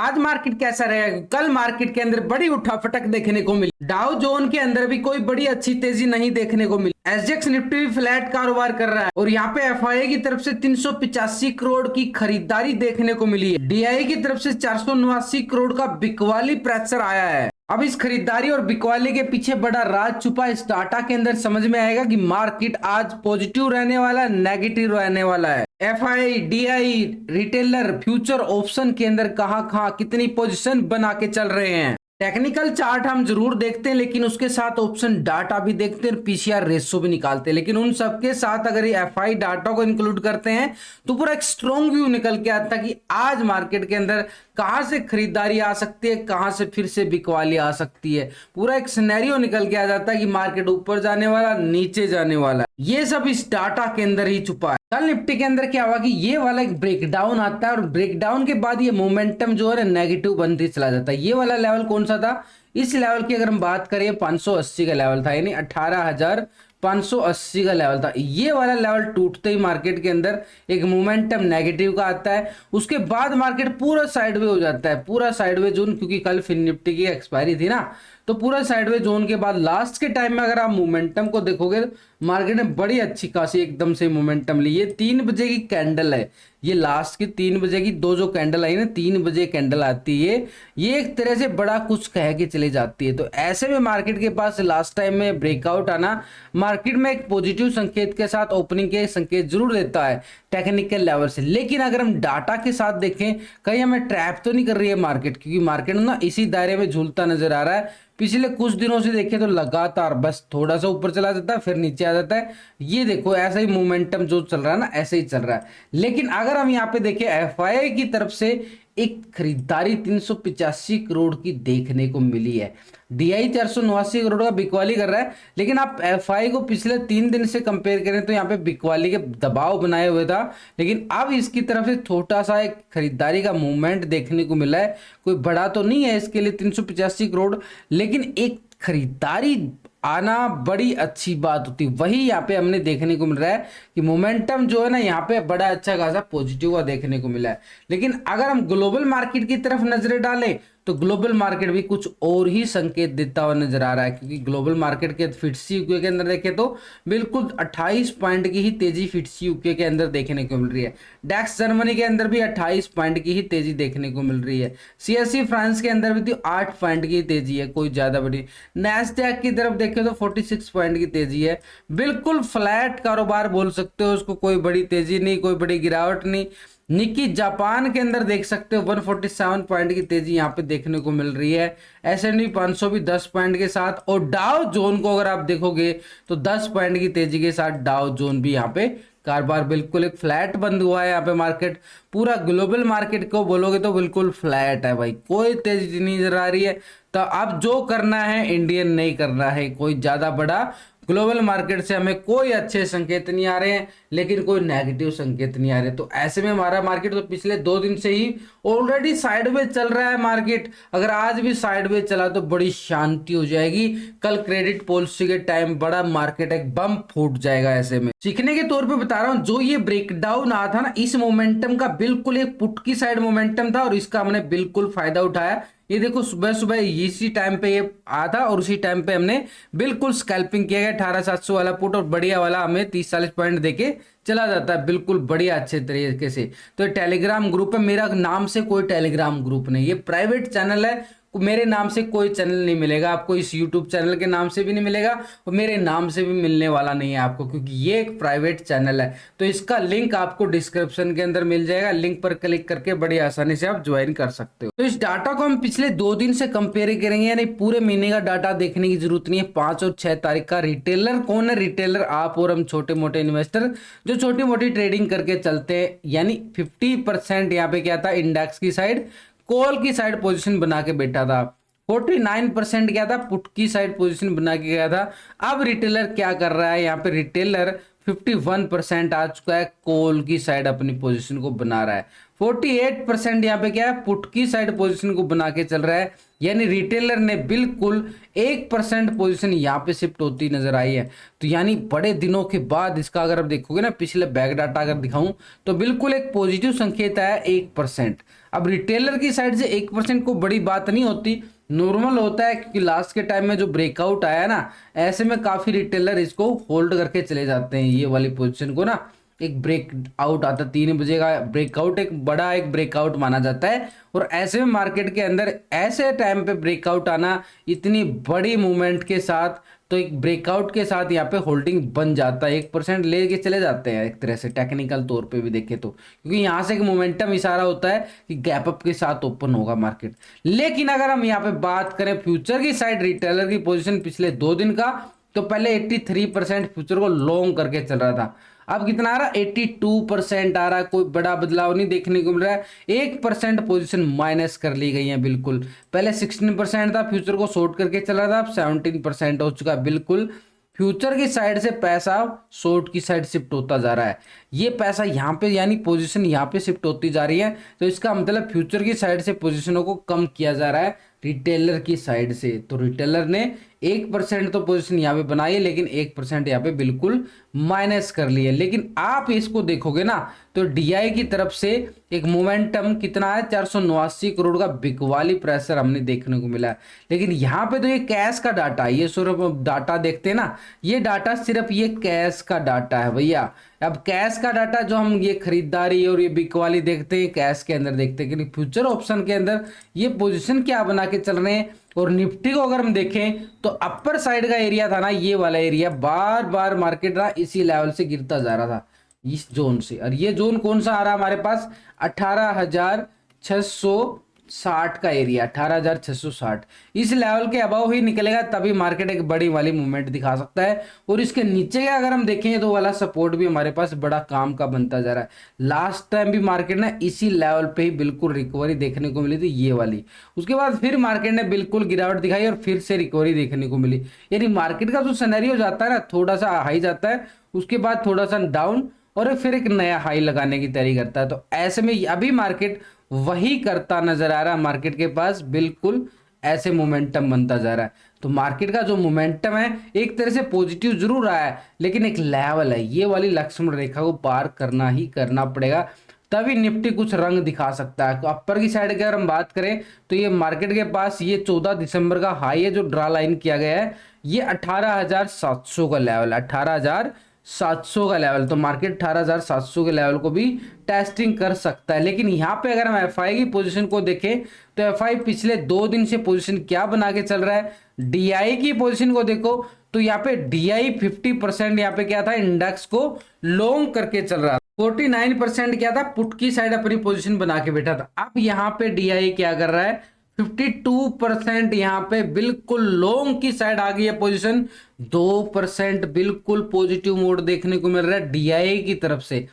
आज मार्केट कैसा रहेगा? कल मार्केट के अंदर बड़ी उठापटक देखने को मिली। डाउ जोन के अंदर भी कोई बड़ी अच्छी तेजी नहीं देखने को मिली। एसजेक्स निफ्टी भी फ्लैट कारोबार कर रहा है और यहाँ पे एफआईआई की तरफ से 385 करोड़ की खरीदारी देखने को मिली है। डीआई की तरफ से 489 करोड़ का बिकवाली प्रेशर आया है। अब इस खरीदारी और बिकवाली के पीछे बड़ा राज छुपा इस डाटा के अंदर समझ में आएगा कि मार्केट आज पॉजिटिव रहने वाला है, नेगेटिव रहने वाला है। FI, DI, retailer, future option के अंदर कहां कहां कितनी पोजीशन बना के चल रहे हैं। टेक्निकल चार्ट हम जरूर देखते हैं, लेकिन उसके साथ ऑप्शन डाटा भी देखते हैं, पीसीआर रेशो भी निकालते हैं। लेकिन उन सबके साथ अगर ये एफआई डाटा को इंक्लूड करते हैं तो पूरा एक स्ट्रॉन्ग व्यू निकल के आता है कि आज मार्केट के अंदर कहां से खरीदारी आ सकती है, कहां से फिर से बिकवाली आ सकती है। पूरा एक सिनेरियो निकल के आ जाता है कि मार्केट ऊपर जाने वाला, नीचे जाने वाला। ये सब इस डाटा के अंदर ही छुपा है। कल निफ्टी के अंदर क्या हुआ कि ये वाला एक ब्रेकडाउन आता है और ब्रेकडाउन के बाद ये मोमेंटम जो है नेगेटिव बनते चला जाता है। ये वाला लेवल कौन सा था? इस लेवल की अगर हम बात करें 580 का लेवल था, यानी 18,580 का लेवल था। ये वाला लेवल टूटते ही मार्केट के अंदर एक मोमेंटम नेगेटिव का आता है। उसके बाद मार्केट पूरा साइडवे हो जाता है, पूरा साइडवे जोन, क्योंकि कल फिर निफ्टी की एक्सपायरी थी ना, तो पूरा साइडवे जोन के बाद लास्ट के टाइम में अगर आप मोमेंटम को देखोगे मार्केट ने बड़ी अच्छी खासी एकदम से मोमेंटम ली। ये 3 बजे की कैंडल है, ये लास्ट की 3 बजे की दो जो कैंडल आई ना, 3 बजे कैंडल आती है, ये एक तरह से बड़ा कुछ कह के चली जाती है। तो ऐसे में मार्केट के पास लास्ट टाइम में ब्रेकआउट आना मार्केट में एक पॉजिटिव संकेत के साथ ओपनिंग के संकेत जरूर देता है टेक्निकल लेवल से। लेकिन अगर हम डाटा के साथ देखें कहीं हमें ट्रैप तो नहीं कर रही है मार्केट, क्योंकि मार्केट ना इसी दायरे में झूलता नजर आ रहा है। पिछले कुछ दिनों से देखें तो लगातार बस थोड़ा सा ऊपर चला जाता है फिर नीचे आ जाता है। ये देखो ऐसा ही मोमेंटम जो चल रहा है ना, ऐसे ही चल रहा है। लेकिन अगर हम यहाँ पे देखें एफआईआई की तरफ से एक खरीदारी 385 करोड़ की देखने को मिली है। डीआई 489 करोड़ का बिकवाली कर रहा है। लेकिन आप एफआई को पिछले 3 दिन से कंपेयर करें तो यहाँ पे बिकवाली के दबाव बनाए हुए था, लेकिन अब इसकी तरफ से छोटा सा एक खरीदारी का मूवमेंट देखने को मिला है। कोई बड़ा तो नहीं है इसके लिए 385 करोड़, लेकिन एक खरीदारी आना बड़ी अच्छी बात होती। वही यहाँ पे हमने देखने को मिल रहा है कि मोमेंटम जो है ना यहाँ पे बड़ा अच्छा खासा पॉजिटिव का देखने को मिला है। लेकिन अगर हम ग्लोबल मार्केट की तरफ नजर डालें तो ग्लोबल मार्केट भी कुछ और ही संकेत देता हुआ नजर आ रहा है, क्योंकि ग्लोबल मार्केट के फिट्सी यूके के अंदर देखें तो बिल्कुल 28 पॉइंट की ही तेजी फिट्सी यूके के अंदर देखने को मिल रही है। डैक्स जर्मनी के अंदर भी 28 पॉइंट की ही तेजी देखने को मिल रही है। सीएससी फ्रांस के अंदर भी 8 पॉइंट की तेजी है, कोई ज्यादा बड़ी। नैस्डैक की तरफ देखें तो 46 पॉइंट की तेजी है। बिल्कुल फ्लैट कारोबार बोल सकते हो उसको, कोई बड़ी तेजी नहीं, कोई बड़ी गिरावट नहीं। निक्की जापान के अंदर देख सकते हो 147 पॉइंट की तेजी यहाँ पे देखने को मिल रही है। S&P 500 भी 10 पॉइंट के साथ, और डाउ जोन को अगर आप देखोगे तो 10 पॉइंट की तेजी के साथ डाउ जोन भी यहाँ पे कारोबार बिल्कुल एक फ्लैट बंद हुआ है। यहाँ पे मार्केट पूरा ग्लोबल मार्केट को बोलोगे तो बिल्कुल फ्लैट है भाई, कोई तेजी नहीं नजर आ रही है। तो अब जो करना है इंडियन नहीं करना है, कोई ज्यादा बड़ा ग्लोबल मार्केट से हमें कोई अच्छे संकेत नहीं आ रहे हैं, लेकिन कोई नेगेटिव संकेत नहीं आ रहे। तो ऐसे में हमारा मार्केट तो पिछले 2 दिन से ही ऑलरेडी साइडवेज चल रहा है मार्केट। अगर आज भी साइडवेज चला तो बड़ी शांति हो जाएगी। कल क्रेडिट पॉलिसी के टाइम बड़ा मार्केट एक बम फूट जाएगा। ऐसे में सीखने के तौर पे बता रहा हूं, जो ये ब्रेकडाउन आया था ना, इस मोमेंटम का बिल्कुल एक पुट की साइड मोमेंटम था और इसका हमने बिल्कुल फायदा उठाया। ये देखो सुबह सुबह इसी टाइम पे ये आया था और उसी टाइम पे हमने बिल्कुल स्कैल्पिंग किया गया। 18,700 वाला पुट और बढ़िया वाला हमें 30-40 पॉइंट देके चला जाता है बिल्कुल बढ़िया अच्छे तरीके से। तो टेलीग्राम ग्रुप है, मेरा नाम से कोई टेलीग्राम ग्रुप नहीं, ये प्राइवेट चैनल है। मेरे नाम से कोई चैनल नहीं मिलेगा आपको, इस यूट्यूब चैनल के नाम से भी नहीं मिलेगा और मेरे नाम से भी मिलने वाला नहीं है आपको, क्योंकि ये एक प्राइवेट चैनल है। तो इसका लिंक आपको डिस्क्रिप्शन के अंदर मिल जाएगा, लिंक पर क्लिक करके बड़ी आसानी से आप ज्वाइन कर सकते हो। तो इस डाटा को हम पिछले 2 दिन से कंपेयर करेंगे, यानी पूरे महीने का डाटा देखने की जरूरत नहीं है। 5 और 6 तारीख का रिटेलर कौन है? रिटेलर आप और हम छोटे मोटे इन्वेस्टर जो छोटी मोटी ट्रेडिंग करके चलते हैं, यानी 50% यहाँ पे क्या था, इंडेक्स की साइड कॉल की साइड पोजीशन बना के बैठा था। 49% क्या था, पुट की साइड पोजीशन बना के गया था। अब रिटेलर क्या कर रहा है, यहाँ पे रिटेलर 51% आ चुका है, कॉल की साइड अपनी पोजीशन को बना रहा है। 48% यहाँ पे क्या है, पुट की साइड पोजीशन को बना के चल रहा है। यानी रिटेलर ने बिल्कुल 1% पोजीशन यहाँ पे शिफ्ट होती नजर आई है। तो यानी बड़े दिनों के बाद इसका अगर आप देखोगे ना, पिछले बैक डाटा अगर दिखाऊं तो बिल्कुल एक पॉजिटिव संकेत आया 1%। अब रिटेलर की साइड से 1% को बड़ी बात नहीं होती, नॉर्मल होता है, क्योंकि लास्ट के टाइम में जो ब्रेकआउट आया ना, ऐसे में काफी रिटेलर इसको होल्ड करके चले जाते हैं, ये वाली पोजीशन को ना। एक ब्रेकआउट आता 3 बजे का ब्रेकआउट, एक बड़ा एक ब्रेकआउट माना जाता है, और ऐसे में मार्केट के अंदर ऐसे टाइम पे ब्रेकआउट आना इतनी बड़ी मूवमेंट के साथ, तो एक ब्रेकआउट के साथ यहाँ पे होल्डिंग बन जाता है, 1% लेके चले जाते हैं एक तरह से टेक्निकल तौर पे भी देखें तो, क्योंकि यहाँ से एक मोमेंटम इशारा होता है कि गैप अप के साथ ओपन होगा मार्केट। लेकिन अगर हम यहाँ पे बात करें फ्यूचर की साइड, रिटेलर की पोजीशन पिछले 2 दिन का, तो पहले 83% फ्यूचर को लॉन्ग करके चल रहा था, अब कितना आ रहा है 82% आ रहा है, कोई बड़ा बदलाव नहीं देखने को मिल रहा है। 1% पोजीशन माइनस कर ली गई है बिल्कुल, पहले 16% था, फ्यूचर को शॉर्ट करके चला था, अब 17% हो चुका है बिल्कुल। फ्यूचर की साइड से पैसा शॉर्ट की साइड शिफ्ट होता जा रहा है, ये पैसा यहाँ पे यानी पोजीशन यहाँ पे शिफ्ट होती जा रही है, तो इसका मतलब फ्यूचर की साइड से पोजीशनों को कम किया जा रहा है रिटेलर की साइड से। तो रिटेलर ने 1% तो पोजीशन यहाँ पे बनाई है, लेकिन 1% यहाँ पे बिल्कुल माइनस कर ली है। लेकिन आप इसको देखोगे ना, तो डीआई की तरफ से एक मोमेंटम कितना है, 489 करोड़ का बिकवाली प्रेशर हमने देखने को मिला है। लेकिन यहाँ पे तो ये कैश का डाटा, ये सिर्फ डाटा देखते हैं ना, ये डाटा सिर्फ ये कैश का डाटा है भैया। अब कैश का डाटा जो हम ये खरीदारी और ये बिकवाली देखते हैं कैश के अंदर देखते हैं, कि फ्यूचर ऑप्शन के अंदर ये पोजीशन क्या बना के चल रहे हैं। और निफ्टी को अगर हम देखें तो अपर साइड का एरिया था ना, ये वाला एरिया, बार बार मार्केट ना इसी लेवल से गिरता जा रहा था, इस जोन से। और ये जोन कौन सा आ रहा है हमारे पास, 18,660 का एरिया, 18,660, इस लेवल के अबव ही निकलेगा तभी मार्केट एक बड़ी वाली मूवमेंट दिखा सकता है। और इसके नीचे का अगर हम देखें तो वाला सपोर्ट भी हमारे पास बड़ा काम का बनता जा रहा है। लास्ट टाइम भी मार्केट ना इसी लेवल पे ही बिल्कुल रिकवरी देखने को मिली थी, ये वाली, उसके बाद फिर मार्केट ने बिल्कुल गिरावट दिखाई और फिर से रिकवरी देखने को मिली। यानी मार्केट का जो सिनेरियो जाता है ना, थोड़ा सा हाई जाता है, उसके बाद थोड़ा सा डाउन, और फिर एक नया हाई लगाने की तैयारी करता है। तो ऐसे में अभी मार्केट वही करता नजर आ रहा है, मार्केट के पास बिल्कुल ऐसे मोमेंटम बनता जा रहा है। तो मार्केट का जो मोमेंटम है एक तरह से पॉजिटिव जरूर रहा है, लेकिन एक लेवल है, ये वाली लक्ष्मण रेखा को पार करना ही करना पड़ेगा, तभी निफ्टी कुछ रंग दिखा सकता है। तो अपर की साइड की अगर हम बात करें तो ये मार्केट के पास ये 14 दिसंबर का हाई है जो ड्रा लाइन किया गया है, ये 18,700 का लेवल, 18,700 का लेवल। तो मार्केट 18,700 के लेवल को भी टेस्टिंग कर सकता है। लेकिन यहाँ पे अगर हम एफआई की पोजीशन को देखें तो एफआई पिछले 2 दिन से पोजीशन क्या बना के चल रहा है, डीआई की पोजीशन को देखो तो यहाँ पे डीआई 50% यहाँ पे क्या था, इंडेक्स को लॉन्ग करके चल रहा था, 49% क्या था, पुट की साइड अपनी पोजीशन बना के बैठा था। अब यहाँ पे डीआई क्या कर रहा है, 52% यहाँ पे बिल्कुल लॉन्ग की साइड आ गई है पोजीशन, 2% बिल्कुल पॉजिटिव मोड देखने को मिल रहा है डीआई की तरफ से।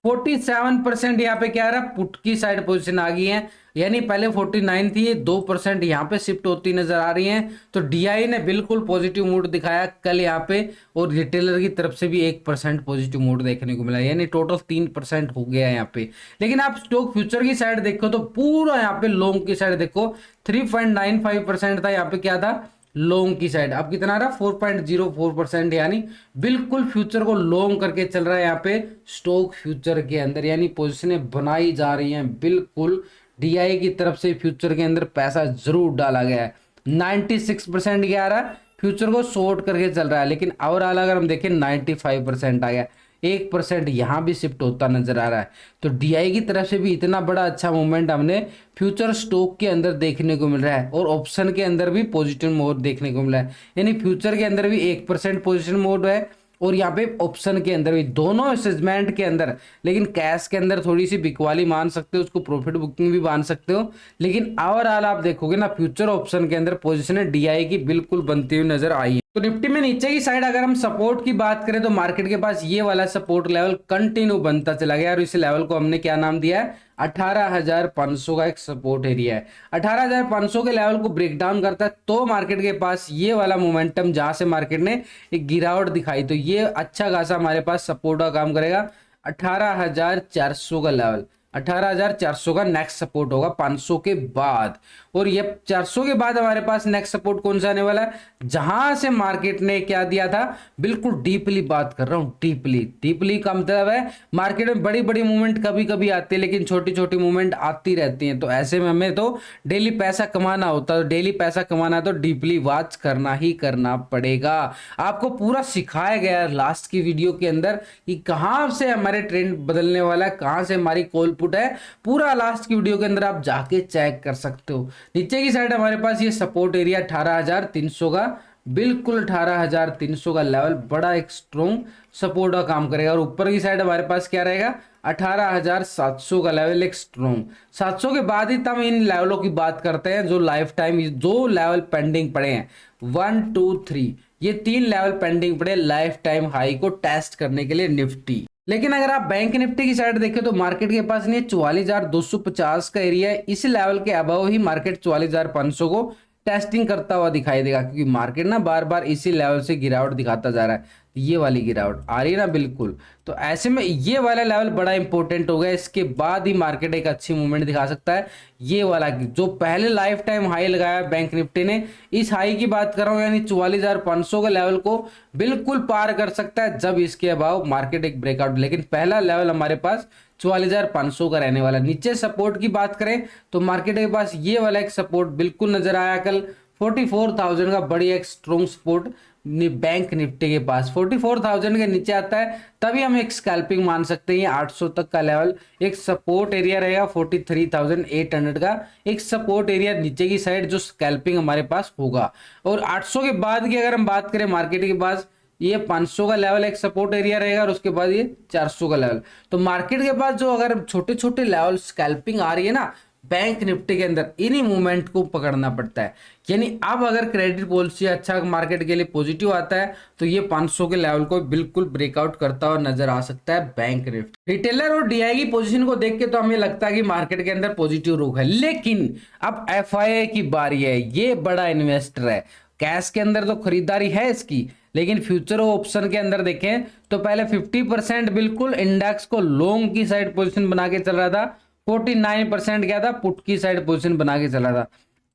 47% यहाँ पे क्या आ रहा है, पुट की साइड पोजीशन आ गई है, यानी पहले 49 थी, 2% यहाँ पे शिफ्ट होती नजर आ रही है। तो डीआई ने बिल्कुल पॉजिटिव मूड दिखाया कल यहाँ पे, और रिटेलर की तरफ से भी 1% पॉजिटिव मूड देखने को मिला, यानी टोटल 3% हो गया यहाँ पे। लेकिन आप स्टॉक फ्यूचर की साइड देखो तो पूरा यहाँ पे लॉन्ग की साइड देखो, 3.95% था यहाँ पे क्या था, लॉन्ग की साइड, अब कितना आ रहा है 4.04%, यानी बिल्कुल फ्यूचर को लॉन्ग करके चल रहा है यहाँ पे स्टॉक फ्यूचर के अंदर, यानी पोजीशनें बनाई जा रही हैं बिल्कुल। डीआई की तरफ से फ्यूचर के अंदर पैसा जरूर डाला गया है, 96% क्या आ रहा है, फ्यूचर को शॉर्ट करके चल रहा है। लेकिन ओवरऑल अगर हम देखें 95% आ गया, 1% यहाँ भी शिफ्ट होता नजर आ रहा है। तो डीआई की तरफ से भी इतना बड़ा अच्छा मूवमेंट हमने फ्यूचर स्टॉक के अंदर देखने को मिल रहा है, और ऑप्शन के अंदर भी पॉजिटिव मोड देखने को मिला है, यानी फ्यूचर के अंदर भी 1% पॉजिटिव मोड है, और यहाँ पे ऑप्शन के अंदर भी, दोनों सेगमेंट के अंदर। लेकिन कैश के अंदर थोड़ी सी बिकवाली मान सकते हो, उसको प्रॉफिट बुकिंग भी मान सकते हो। लेकिन ओवरऑल आप देखोगे ना, फ्यूचर ऑप्शन के अंदर पोजीशन डीआई की बिल्कुल बनती हुई नजर आई है। तो निफ्टी में नीचे की साइड अगर हम सपोर्ट की बात करें तो मार्केट के पास ये वाला सपोर्ट लेवल कंटिन्यू बनता चला गया, और इस लेवल को हमने क्या नाम दिया है, 18,500 का एक सपोर्ट एरिया है। 18,500 के लेवल को ब्रेक डाउन करता है तो मार्केट के पास ये वाला मोमेंटम, जहां से मार्केट ने एक गिरावट दिखाई, तो ये अच्छा खासा हमारे पास सपोर्ट का काम करेगा। 18,400 का लेवल, 18,400 का नेक्स्ट सपोर्ट होगा 500 के बाद। और ये 400 के बाद हमारे पास नेक्स्ट सपोर्ट कौन सा आने वाला है, जहां से मार्केट ने क्या दिया था, बिल्कुल डीपली बात कर रहा हूं, डीपली का मतलब है मार्केट में बड़ी बड़ी मूवमेंट कभी कभी आती है, लेकिन छोटी छोटी मूवमेंट आती रहती हैं। तो ऐसे में हमें तो डेली पैसा कमाना होता है, डेली पैसा कमाना है तो डीपली वॉच करना ही करना पड़ेगा। आपको पूरा सिखाया गया है लास्ट की वीडियो के अंदर कि कहां से हमारे ट्रेंड बदलने वाला है, कहां से हमारी कॉल पुट है, पूरा लास्ट की वीडियो के अंदर आप जाके चेक कर सकते हो। नीचे की साइड हमारे पास ये सपोर्ट एरिया 18,300 का, बिल्कुल 18,300 का लेवल बड़ा एक स्ट्रॉन्ग सपोर्ट का काम करेगा। और ऊपर की साइड हमारे पास क्या रहेगा, 18,700 का लेवल एक स्ट्रॉन्ग। 700 के बाद ही तब इन लेवलों की बात करते हैं जो लाइफ टाइम जो लेवल पेंडिंग पड़े हैं, 1 2 3, ये 3 लेवल पेंडिंग पड़े लाइफ टाइम हाई को टेस्ट करने के लिए निफ्टी। लेकिन अगर आप बैंक निफ्टी की साइड देखें तो मार्केट के पास नहीं, 44,250 का एरिया है, इस लेवल के अबव ही मार्केट 44,500 को टेस्टिंग करता हुआ दिखाई देगा, क्योंकि मार्केट ना बार बार इसी लेवल से गिरावट दिखाता जा रहा है। ये वाली गिरावट आ रही है ना, बिल्कुल। तो ऐसे में ये वाला लेवल बड़ा इंपॉर्टेंट हो गया, इसके बाद ही मार्केट एक अच्छी मूवमेंट दिखा सकता है। ये वाला जो पहले लाइफ टाइम हाई लगाया बैंक निफ्टी ने, इस हाई की बात कर रहा हूं, यानी 44,500 के लेवल को बिल्कुल पार कर सकता है जब इसके अभाव मार्केट एक ब्रेकआउट। लेकिन पहला लेवल हमारे पास 44,500 का रहने वाला। नीचे सपोर्ट की बात करें तो मार्केट के पास ये वाला एक सपोर्ट बिल्कुल नजर आया कल, 44,000 का बड़ी एक स्ट्रॉन्ग सपोर्ट बैंक निफ्टी के पास। 44,000 के नीचे आता है तभी हम एक स्कैल्पिंग मान सकते हैं। 800 तक का लेवल एक सपोर्ट एरिया रहेगा, 43,800 का एक सपोर्ट एरिया नीचे की साइड जो स्कैल्पिंग हमारे पास होगा। और 800 के बाद की अगर हम बात करें मार्केट के पास, ये 500 का लेवल एक सपोर्ट एरिया रहेगा और उसके बाद ये 400 का लेवल। तो मार्केट के पास जो अगर छोटे छोटे लेवल स्कैल्पिंग आ रही है ना बैंक निफ्टी के अंदर, इन्हीं मूवमेंट को पकड़ना पड़ता है। यानी अब अगर क्रेडिट पॉलिसी अच्छा मार्केट के लिए पॉजिटिव आता है तो ये 500 के लेवल को बिल्कुल ब्रेकआउट करता हुआ नजर आ सकता है बैंक निफ्टी। रिटेलर और डीआई की पोजीशन को देख के तो हमें लगता है कि मार्केट के अंदर पॉजिटिव रुख है, लेकिन अब एफआईआई की बारी है। ये बड़ा इन्वेस्टर है, कैश के अंदर तो खरीदारी है इसकी, लेकिन फ्यूचर ऑप्शन के अंदर देखें तो पहले 50% बिल्कुल इंडेक्स को लॉन्ग की साइड पोजीशन बना के चल रहा था, 49% क्या था, पुट की साइड पोजीशन बना के चला था।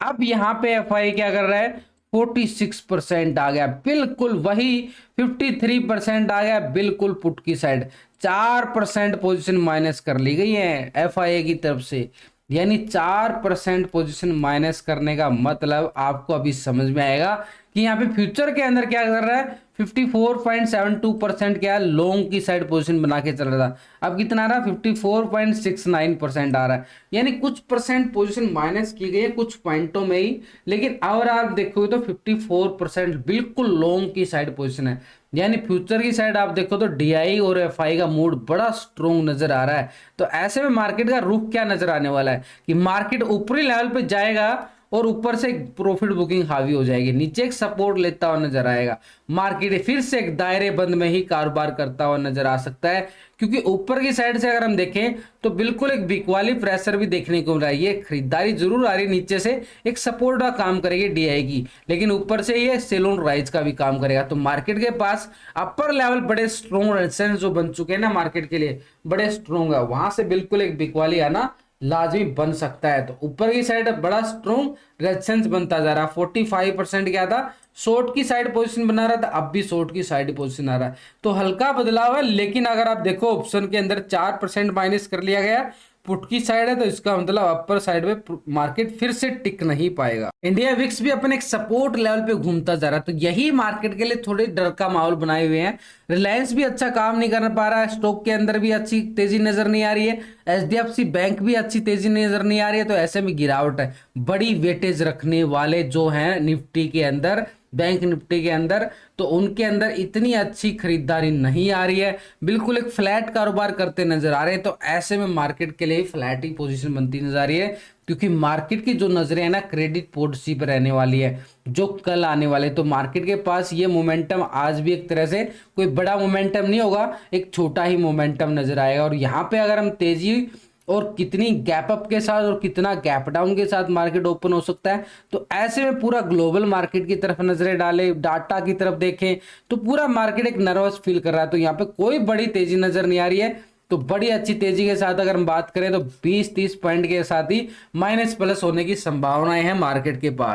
अब यहां पे एफआई क्या कर रहा है, 46% आ गया, बिल्कुल वही 53% आ गया, बिल्कुल पुट की साइड। 4% पोजीशन माइनस कर ली गई है एफआईए की तरफ से। यानी 4% पोजीशन माइनस करने का मतलब आपको अभी समझ में आएगा कि यहाँ पे फ्यूचर के अंदर क्या कर रहा है, 54.72% क्या है, लॉन्ग की साइड पोजीशन बना के चल रहा था। अब कितना आ रहा है, 54.69% आ रहा है। यानी कुछ परसेंट पोजीशन माइनस की गई है कुछ पॉइंटों में ही, लेकिन अगर आप देखोगे तो 54% बिल्कुल लॉन्ग की साइड पोजीशन है। यानी फ्यूचर की साइड आप देखो तो डीआई और एफआई का मूड बड़ा स्ट्रॉन्ग नजर आ रहा है। तो ऐसे में मार्केट का रुख क्या नजर आने वाला है कि मार्केट ऊपरी लेवल पे जाएगा और ऊपर से प्रॉफिट बुकिंग हावी हो जाएगी, नीचे एक सपोर्ट लेता हुआ नजर आएगा, मार्केट फिर से एक दायरे बंद में ही कारोबार करता हुआ नजर आ सकता है। क्योंकि ऊपर की साइड से अगर हम देखें तो बिल्कुल एक बिकवाली प्रेशर भी देखने को मिल रहा है। ये खरीदारी जरूर आ रही है, नीचे से एक सपोर्ट का काम करेगी डीआई की, लेकिन ऊपर से ये सेलोन राइज का भी काम करेगा। तो मार्केट के पास अपर लेवल बड़े स्ट्रॉन्ग रेजिस्टेंस जो बन चुके हैं ना मार्केट के लिए बड़े स्ट्रॉन्ग है, वहां से बिल्कुल एक बिकवाली आना लाजमी बन सकता है। तो ऊपर की साइड बड़ा स्ट्रॉन्ग रेजिस्टेंस बनता जा रहा है। 45% क्या था, शॉर्ट की साइड पोजीशन बना रहा था, अब भी शॉर्ट की साइड पोजीशन आ रहा है। तो हल्का बदलाव है, लेकिन अगर आप देखो ऑप्शन के अंदर 4% माइनस कर लिया गया, पुट की साइड है, तो इसका मतलब अपर साइड में मार्केट फिर से टिक नहीं पाएगा। इंडिया विक्स भी अपने एक सपोर्ट लेवल पे घूमता जा रहा है, तो यही मार्केट के लिए थोड़े डर का माहौल बनाए हुए हैं। रिलायंस भी अच्छा काम नहीं कर पा रहा है, स्टॉक के अंदर भी अच्छी तेजी नजर नहीं आ रही है, एचडीएफसी बैंक भी अच्छी तेजी नजर नहीं आ रही है। तो ऐसे में गिरावट है। बड़ी वेटेज रखने वाले जो हैं निफ्टी के अंदर, बैंक निफ्टी के अंदर, तो उनके अंदर इतनी अच्छी खरीदारी नहीं आ रही है, बिल्कुल एक फ्लैट कारोबार करते नजर आ रहे हैं। तो ऐसे में मार्केट के लिए फ्लैट ही पोजीशन बनती नजर आ रही है, क्योंकि मार्केट की जो नजरें है ना क्रेडिट पॉलिसी पर रहने वाली है जो कल आने वाले। तो मार्केट के पास ये मोमेंटम आज भी एक तरह से कोई बड़ा मोमेंटम नहीं होगा, एक छोटा ही मोमेंटम नजर आएगा। और यहाँ पे अगर हम तेजी और कितनी गैप अप के साथ और कितना गैप डाउन के साथ मार्केट ओपन हो सकता है, तो ऐसे में पूरा ग्लोबल मार्केट की तरफ नजरें डाले, डाटा की तरफ देखें तो पूरा मार्केट एक नर्वस फील कर रहा है। तो यहाँ पे कोई बड़ी तेजी नजर नहीं आ रही है, तो बड़ी अच्छी तेजी के साथ अगर हम बात करें तो 20-30 पॉइंट के साथ ही माइनस प्लस होने की संभावनाएं हैं मार्केट के पास।